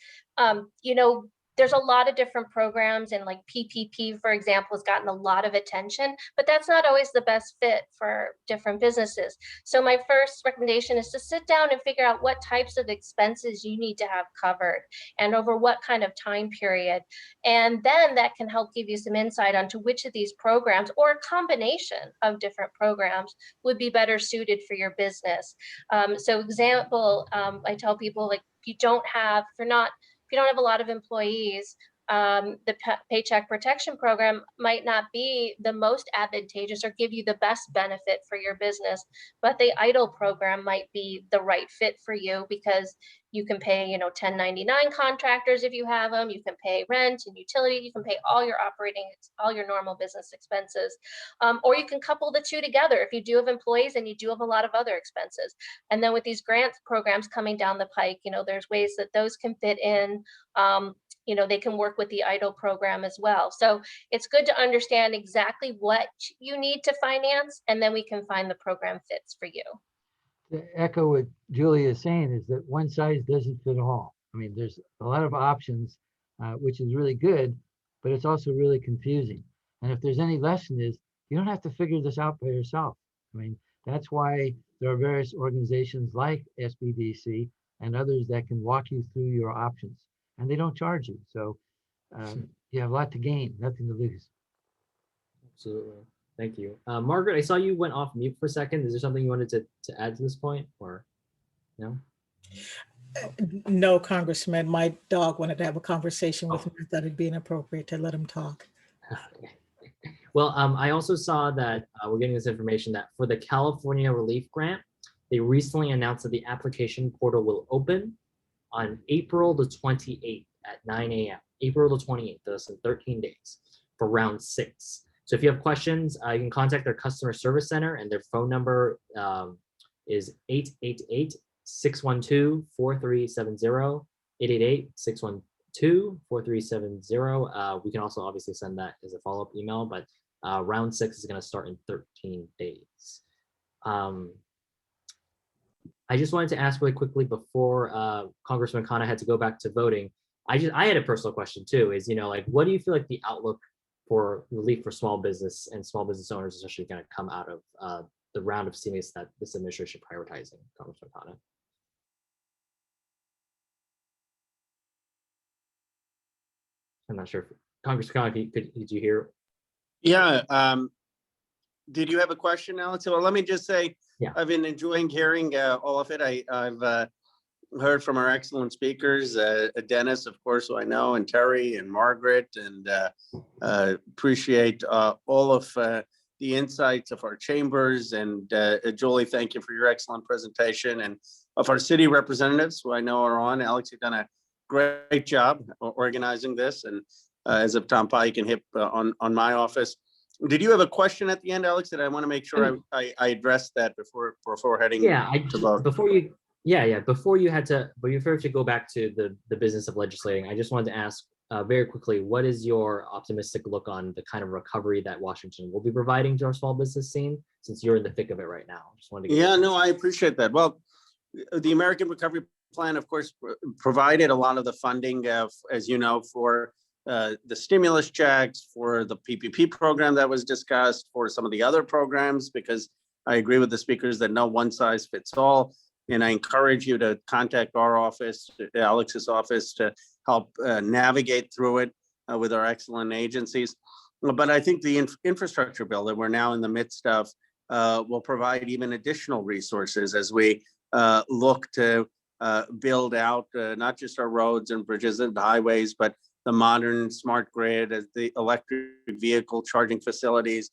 Speaker 2: You know, there's a lot of different programs, and like PPP, for example, has gotten a lot of attention, but that's not always the best fit for different businesses. So my first recommendation is to sit down and figure out what types of expenses you need to have covered and over what kind of time period. And then that can help give you some insight onto which of these programs or a combination of different programs would be better suited for your business. So example, I tell people, like, if you don't have a lot of employees, the Paycheck Protection Program might not be the most advantageous or give you the best benefit for your business, but the EIDL program might be the right fit for you because you can pay, you know, 1099 contractors if you have them. You can pay rent and utility. You can pay all your all your normal business expenses, or you can couple the two together if you do have employees and you do have a lot of other expenses. And then with these grant programs coming down the pike, you know, there's ways that those can fit in. You know, they can work with the EIDL program as well. So it's good to understand exactly what you need to finance, and then we can find the program fits for you.
Speaker 5: To echo what Julie is saying is that one size doesn't fit all. I mean, there's a lot of options, which is really good, but it's also really confusing. And if there's any lesson is, you don't have to figure this out by yourself. I mean, that's why there are various organizations like Sbdc and others that can walk you through your options, and they don't charge you. So you have a lot to gain, nothing to lose.
Speaker 1: Absolutely. Thank you. Margaret, I saw you went off mute for a second. Is there something you wanted to add to this point, or no?
Speaker 6: No, Congressman, my dog wanted to have a conversation with me. I thought it'd be inappropriate to let him talk.
Speaker 1: Okay. Well, I also saw that we're getting this information that for the California Relief Grant, they recently announced that the application portal will open on April the 28th at 9 a.m. April the 28th, that's in 13 days for round 6. So if you have questions, you can contact their customer service center, and their phone number is 888-612-4370, 888-612-4370. We can also obviously send that as a follow-up email, but round 6 is going to start in 13 days. I just wanted to ask really quickly before Congressman Khanna had to go back to voting. I had a personal question too, is, you know, like, what do you feel like the outlook for relief for small business and small business owners is actually going to come out of the round of stimulus that this administration prioritizing, Congressman Khanna? I'm not sure if Congressman Khanna, did you hear?
Speaker 3: Yeah. Did you have a question, Alex? Well, let me just say, yeah, I've been enjoying hearing all of it. I've heard from our excellent speakers, Dennis, of course, who I know, and Terry and Margaret, and appreciate all of the insights of our chambers. And Julie, thank you for your excellent presentation, and of our city representatives who I know are on. Alex, you've done a great job organizing this, and as of Tom Pike and HIP on my office. Did you have a question at the end, Alex? That I want to make sure I addressed that before heading to vote.
Speaker 1: Before you had to go back to the business of legislating, I just wanted to ask very quickly, what is your optimistic look on the kind of recovery that Washington will be providing to our small business scene, since you're in the thick of it right now? Just wanted to get
Speaker 3: I appreciate that. Well, the American Recovery Plan, of course, provided a lot of the funding, as you know, for the stimulus checks, for the PPP program that was discussed, for some of the other programs, because I agree with the speakers that no one size fits all. And I encourage you to contact our office, Alex's office, to help navigate through it with our excellent agencies. But I think the infrastructure bill that we're now in the midst of will provide even additional resources as we look to build out not just our roads and bridges and highways, but the modern smart grid, as the electric vehicle charging facilities,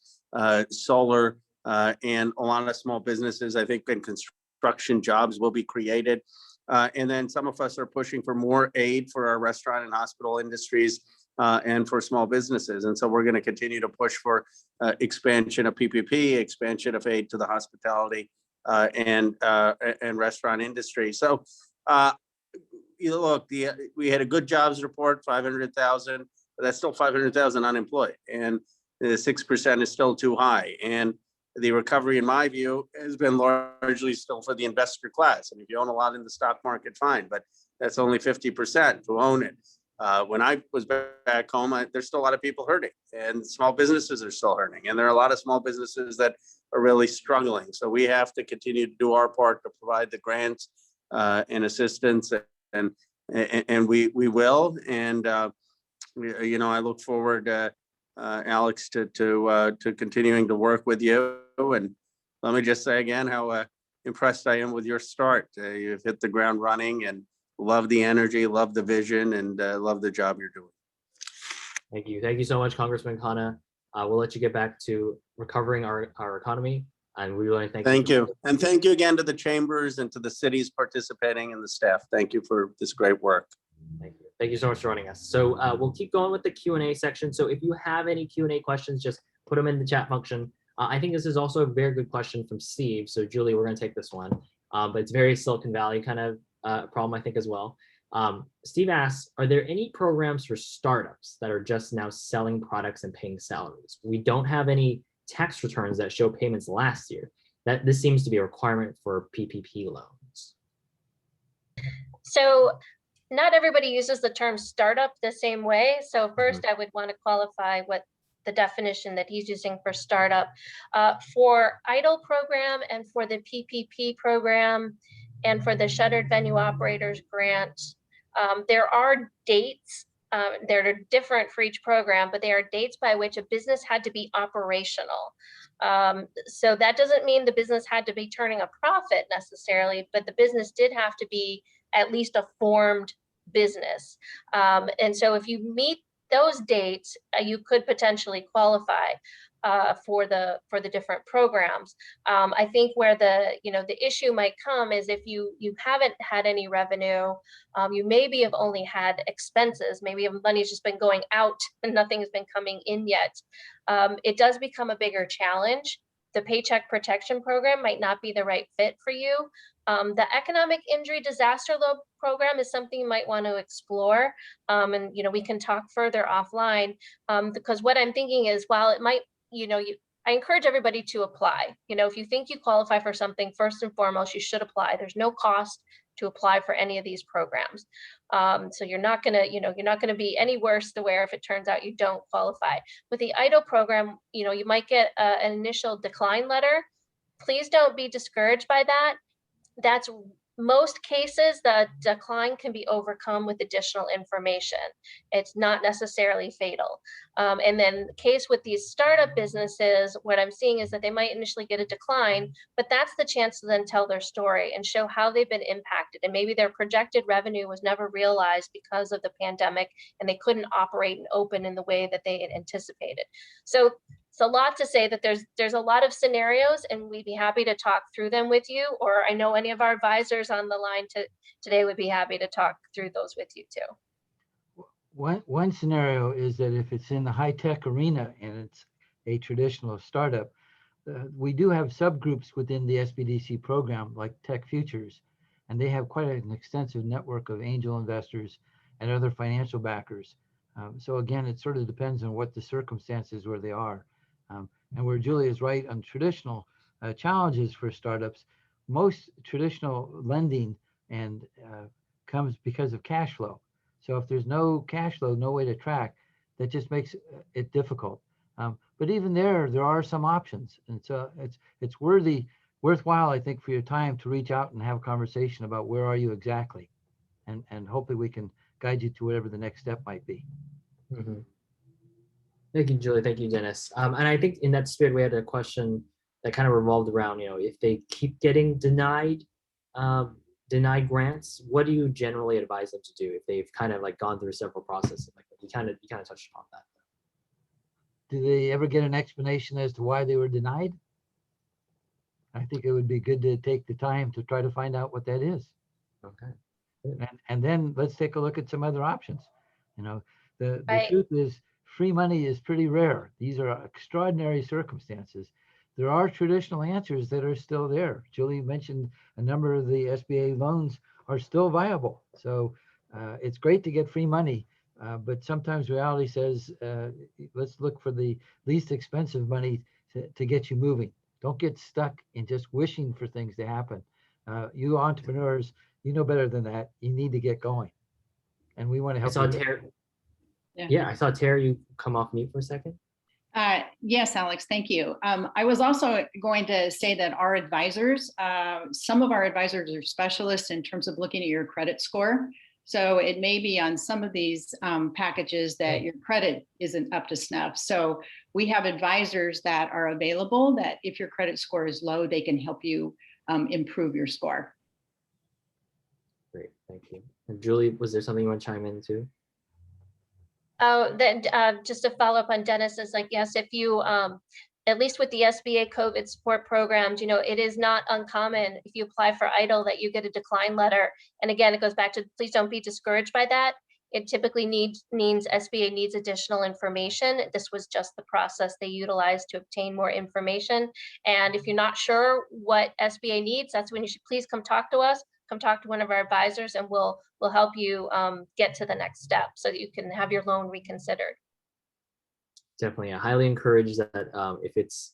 Speaker 3: solar, and a lot of small businesses, I think, and construction jobs will be created. And then some of us are pushing for more aid for our restaurant and hospital industries and for small businesses. And so we're going to continue to push for expansion of PPP, expansion of aid to the hospitality and restaurant industry. So, look, we had a good jobs report, 500,000, but that's still 500,000 unemployed, and 6% is still too high. And the recovery, in my view, has been largely still for the investor class. And if you own a lot in the stock market, fine, but that's only 50% who own it. When I was back home, there's still a lot of people hurting, and small businesses are still hurting. And there are a lot of small businesses that are really struggling. So we have to continue to do our part to provide the grants and assistance, and we will. And I look forward, Alex, to continuing to work with you. And let me just say again how impressed I am with your start. You've hit the ground running, and love the energy, love the vision, and love the job you're doing.
Speaker 1: Thank you. Thank you so much, Congressman Khanna. We'll let you get back to recovering our economy. And we really thank
Speaker 3: you. And thank you again to the chambers and to the cities participating and the staff. Thank you for this great work.
Speaker 1: Thank you. Thank you so much for joining us. So we'll keep going with the Q&A section. So if you have any Q&A questions, just put them in the chat function. I think this is also a very good question from Steve. So Julie, we're going to take this one. But it's very Silicon Valley kind of problem, I think, as well. Steve asks, are there any programs for startups that are just now selling products and paying salaries? We don't have any tax returns that show payments last year. This seems to be a requirement for PPP loans.
Speaker 2: So not everybody uses the term startup the same way. So first, I would want to qualify what the definition that he's using for startup. For EIDL program and for the PPP program and for the Shuttered Venue Operators Grant, there are dates. They're different for each program, but they are dates by which a business had to be operational. So that doesn't mean the business had to be turning a profit necessarily, but the business did have to be at least a formed business. And so if you meet those dates, you could potentially qualify for the different programs. I think where the issue might come is if you haven't had any revenue, you maybe have only had expenses, maybe money's just been going out and nothing has been coming in yet. It does become a bigger challenge. The Paycheck Protection Program might not be the right fit for you. The Economic Injury Disaster Loan Program is something you might want to explore. And we can talk further offline, because what I'm thinking is, while it might, I encourage everybody to apply. If you think you qualify for something, first and foremost, you should apply. There's no cost to apply for any of these programs. So you're not gonna be any worse to where if it turns out you don't qualify. With the EIDL program, you might get an initial decline letter. Please don't be discouraged by that. That's most cases, the decline can be overcome with additional information. It's not necessarily fatal. And then the case with these startup businesses, what I'm seeing is that they might initially get a decline, but that's the chance to then tell their story and show how they've been impacted. And maybe their projected revenue was never realized because of the pandemic and they couldn't operate and open in the way that they had anticipated. So it's a lot to say that there's a lot of scenarios, and we'd be happy to talk through them with you, or I know any of our advisors on the line today would be happy to talk through those with you too.
Speaker 5: One scenario is that if it's in the high-tech arena and it's a traditional startup, we do have subgroups within the Sbdc program like Tech Futures, and they have quite an extensive network of angel investors and other financial backers. So again, it sort of depends on what the circumstances where they are. And where Julie is right on traditional challenges for startups, most traditional lending comes because of cash flow. So if there's no cash flow, no way to track, that just makes it difficult. But even there are some options. And so it's worthwhile, I think, for your time to reach out and have a conversation about where are you exactly. And hopefully we can guide you to whatever the next step might be.
Speaker 1: Mm-hmm. Thank you, Julie. Thank you, Dennis. And I think in that spirit, we had a question that kind of revolved around, if they keep getting denied grants, what do you generally advise them to do if they've kind of like gone through several processes? Like you kind of touched upon that.
Speaker 5: Do they ever get an explanation as to why they were denied? I think it would be good to take the time to try to find out what that is.
Speaker 1: Okay.
Speaker 5: And then let's take a look at some other options. You know, the
Speaker 2: Right.
Speaker 5: truth is free money is pretty rare. These are extraordinary circumstances. There are traditional answers that are still there. Julie mentioned a number of the SBA loans are still viable. So it's great to get free money, but sometimes reality says, let's look for the least expensive money to get you moving. Don't get stuck in just wishing for things to happen. You entrepreneurs, you know better than that. You need to get going. And we want to
Speaker 1: I
Speaker 5: help
Speaker 1: saw
Speaker 5: you.
Speaker 1: Terry.
Speaker 4: Yeah.
Speaker 1: Yeah, I saw Terry. You come off mute for a second.
Speaker 4: Yes, Alex, thank you. I was also going to say that our advisors, some of our advisors are specialists in terms of looking at your credit score. So it may be on some of these packages that your credit isn't up to snuff. So we have advisors that are available that if your credit score is low, they can help you improve your score.
Speaker 1: Great, thank you. And Julie, was there something you want to chime in to?
Speaker 2: Oh, then just to follow up on Dennis is like, yes, if you, at least with the SBA COVID support programs, you know, it is not uncommon if you apply for EIDL that you get a decline letter. And again, it goes back to, please don't be discouraged by that. It typically means SBA needs additional information. This was just the process they utilized to obtain more information. And if you're not sure what SBA needs, that's when you should please come talk to us. Come talk to one of our advisors and we'll help you get to the next step so that you can have your loan reconsidered.
Speaker 1: Definitely, I highly encourage that if it's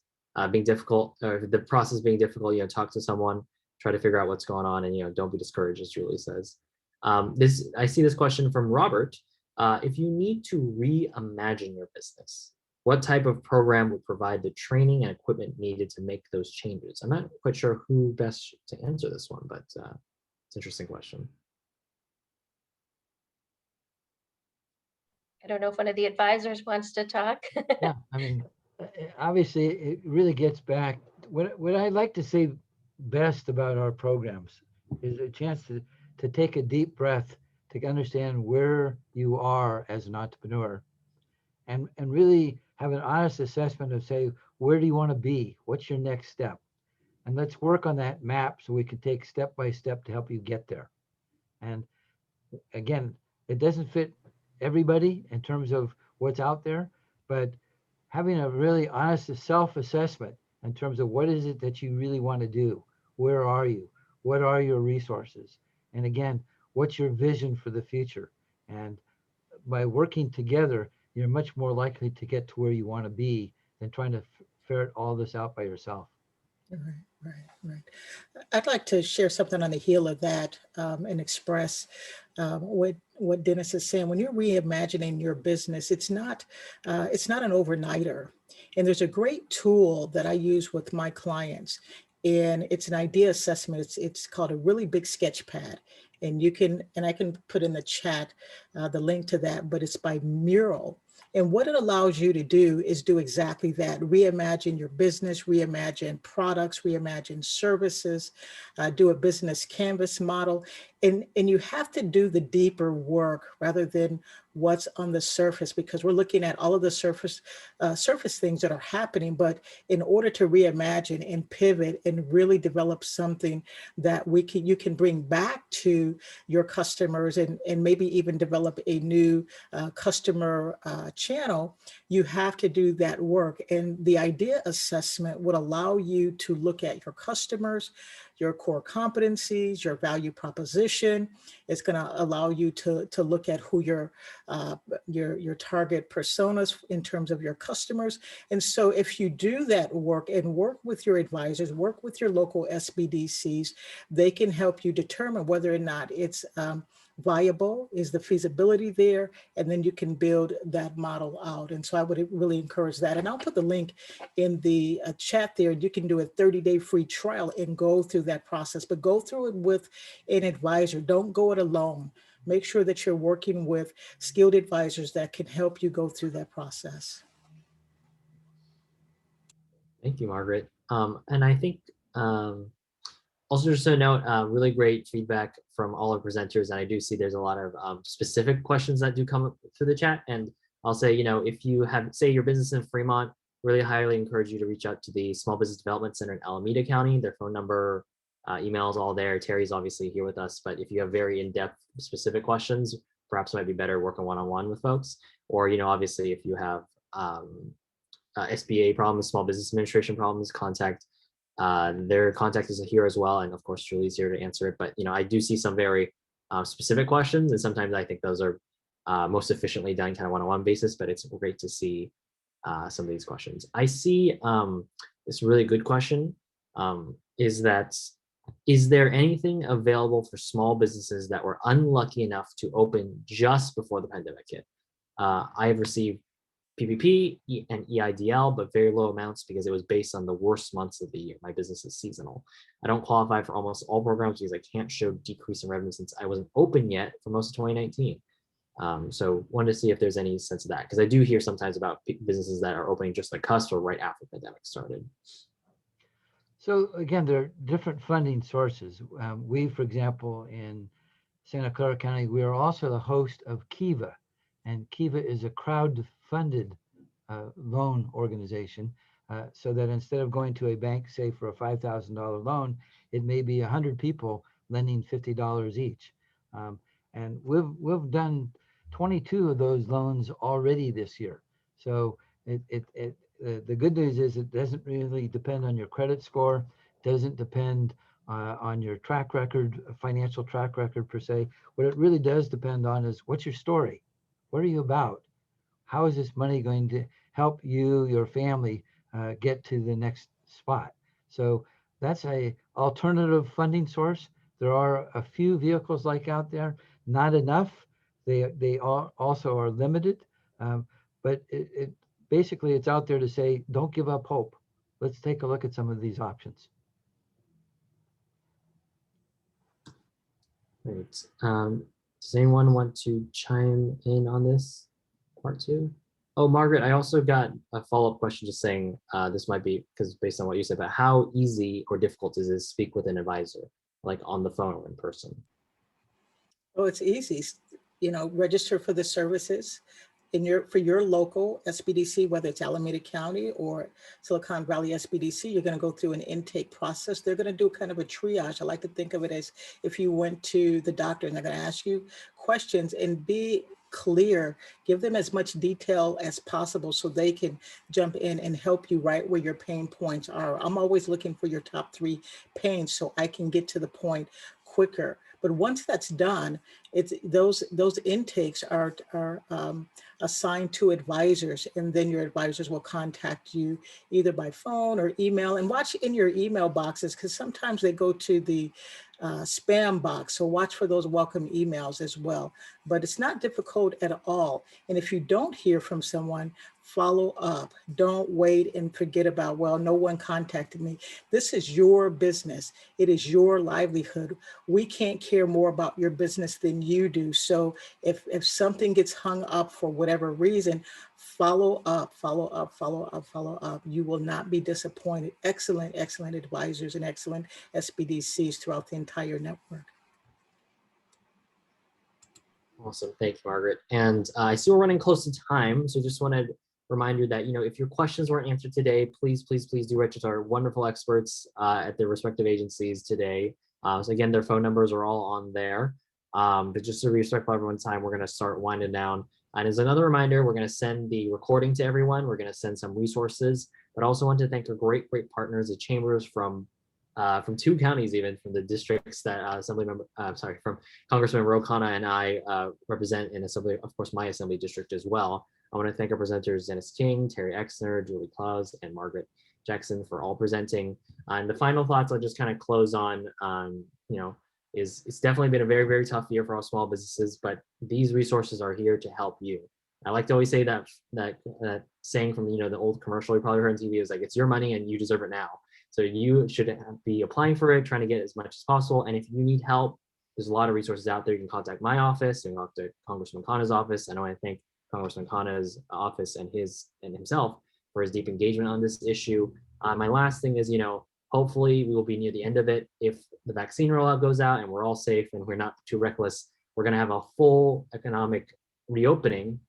Speaker 1: being difficult or if the process being difficult, you know, talk to someone, try to figure out what's going on, and you know, don't be discouraged, as Julie says. I see this question from Robert. If you need to reimagine your business, what type of program would provide the training and equipment needed to make those changes? I'm not quite sure who best to answer this one, but it's an interesting question.
Speaker 2: I don't know if one of the advisors wants to talk.
Speaker 5: Yeah, I mean, obviously, it really gets back. What I like to say best about our programs is a chance to take a deep breath, to understand where you are as an entrepreneur, and really have an honest assessment of, say, where do you want to be? What's your next step? And let's work on that map so we can take step by step to help you get there. And again, it doesn't fit everybody in terms of what's out there, but having a really honest self-assessment in terms of what is it that you really want to do? Where are you? What are your resources? And again, what's your vision for the future? And by working together, you're much more likely to get to where you want to be than trying to ferret all this out by yourself.
Speaker 6: Right. I'd like to share something on the heel of that and express what Dennis is saying. When you're reimagining your business, it's not an overnighter. And there's a great tool that I use with my clients, and it's an idea assessment. It's called a really big sketch pad. And I can put in the chat the link to that, but it's by Mural. And what it allows you to do is do exactly that. Reimagine your business, reimagine products, reimagine services, do a business canvas model. And you have to do the deeper work rather than what's on the surface, because we're looking at all of the surface things that are happening. But in order to reimagine and pivot and really develop something that you can bring back to your customers and maybe even develop a new customer channel, you have to do that work. And the idea assessment would allow you to look at your customers, your core competencies, your value proposition. It's going to allow you to look at who your target personas in terms of your customers. And so if you do that work and work with your advisors, work with your local SBDCs, they can help you determine whether or not it's viable, is the feasibility there, and then you can build that model out. And so I would really encourage that. And I'll put the link in the chat there. You can do a 30-day free trial and go through that process, but go through it with an advisor. Don't go it alone. Make sure that you're working with skilled advisors that can help you go through that process.
Speaker 1: Thank you, Margaret. And I think also just a note, really great feedback from all our presenters. And I do see there's a lot of specific questions that do come through the chat. And I'll say, you know, if you have, say, your business in Fremont, really highly encourage you to reach out to the Small Business Development Center in Alameda County. Their phone number email is all there. Terry's obviously here with us, but if you have very in-depth specific questions, perhaps it might be better working one-on-one with folks. Or, obviously if you have SBA problems, Small Business Administration problems, their contact is here as well. And of course, Julie's here to answer it. But, I do see some very specific questions, and sometimes I think those are most efficiently done kind of one-on-one basis, but it's great to see some of these questions. I see this really good question is there anything available for small businesses that were unlucky enough to open just before the pandemic hit? I have received PPP and EIDL, but very low amounts because it was based on the worst months of the year. My business is seasonal. I don't qualify for almost all programs because I can't show decrease in revenue since I wasn't open yet for most of 2019. So wanted to see if there's any sense of that, because I do hear sometimes about businesses that are opening just like cusp or right after the pandemic started.
Speaker 5: So again, there are different funding sources. We, for example, in Santa Clara County, we are also the host of Kiva, and Kiva is a crowd-funded loan organization, so that instead of going to a bank, say for a $5,000 loan, it may be 100 people lending $50 each. And we've done 22 of those loans already this year. So the good news is it doesn't really depend on your credit score, doesn't depend on your track record, financial track record per se. What it really does depend on is, what's your story? What are you about? How is this money going to help you, your family, get to the next spot? So that's a alternative funding source. There are a few vehicles like out there, not enough. They also are limited, but basically it's out there to say, don't give up hope. Let's take a look at some of these options.
Speaker 1: Great. Does anyone want to chime in on this part two? Oh, Margaret, I also got a follow-up question just saying this might be because based on what you said, but how easy or difficult is it to speak with an advisor, like on the phone or in person?
Speaker 6: Oh, it's easy. Register for the services for your local SBDC, whether it's Alameda County or Silicon Valley SBDC. You're going to go through an intake process. They're going to do kind of a triage. I like to think of it as if you went to the doctor and they're going to ask you questions and be clear, give them as much detail as possible so they can jump in and help you right where your pain points are. I'm always looking for your top 3 pains so I can get to the point quicker. But once that's done, it's those intakes are assigned to advisors, and then your advisors will contact you either by phone or email. And watch in your email boxes, because sometimes they go to the spam box. So watch for those welcome emails as well. But it's not difficult at all. And if you don't hear from someone, follow up. Don't wait and forget about, well, no one contacted me. This is your business. It is your livelihood. We can't care more about your business than you do. So if something gets hung up for whatever reason, follow up, follow up, follow up, follow up. You will not be disappointed. Excellent, excellent advisors and excellent SBDCs throughout the entire network.
Speaker 1: Awesome. Thank you, Margaret. And I see we're running close to time. So just wanted to remind you that, if your questions weren't answered today, please, please, please do reach out to our wonderful experts at their respective agencies today. So again, their phone numbers are all on there. But just to be respectful of everyone's time, we're going to start winding down. And as another reminder, we're going to send the recording to everyone. We're going to send some resources, but I also want to thank our great partners, the chambers from 2 counties, even from the districts that from Congressman Khanna and I represent in Assembly, of course, my Assembly district as well. I want to thank our presenters, Dennis King, Terry Exner, Julie Claus, and Margaret Jackson for all presenting. And the final thoughts I'll just kind of close on, is it's definitely been a very, very tough year for all small businesses, but these resources are here to help you. I like to always say that saying from, the old commercial you probably heard on TV is like, it's your money and you deserve it now. So you should be applying for it, trying to get as much as possible. And if you need help, there's a lot of resources out there. You can contact my office, you can talk to Congressman Khanna's office. And I want to thank Congressman Khanna's office and himself for his deep engagement on this issue. My last thing is, hopefully we will be near the end of it. If the vaccine rollout goes out and we're all safe and we're not too reckless, we're going to have a full economic reopening,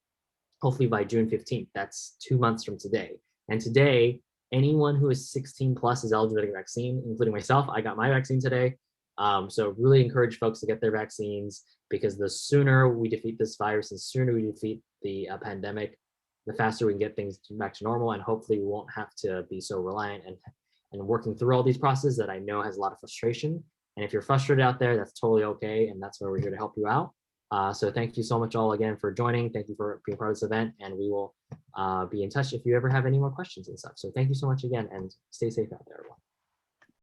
Speaker 1: hopefully by June 15th. That's 2 months from today. And today, anyone who is 16 plus is eligible to get a vaccine, including myself. I got my vaccine today. So really encourage folks to get their vaccines, because the sooner we defeat this virus, the sooner we defeat the pandemic, the faster we can get things back to normal, and hopefully we won't have to be so reliant and working through all these processes that I know has a lot of frustration. And if you're frustrated out there, that's totally okay, and that's where we're here to help you out. So thank you so much all again for joining. Thank you for being part of this event, and we will be in touch if you ever have any more questions and stuff. So thank you so much again, and stay safe out there, everyone.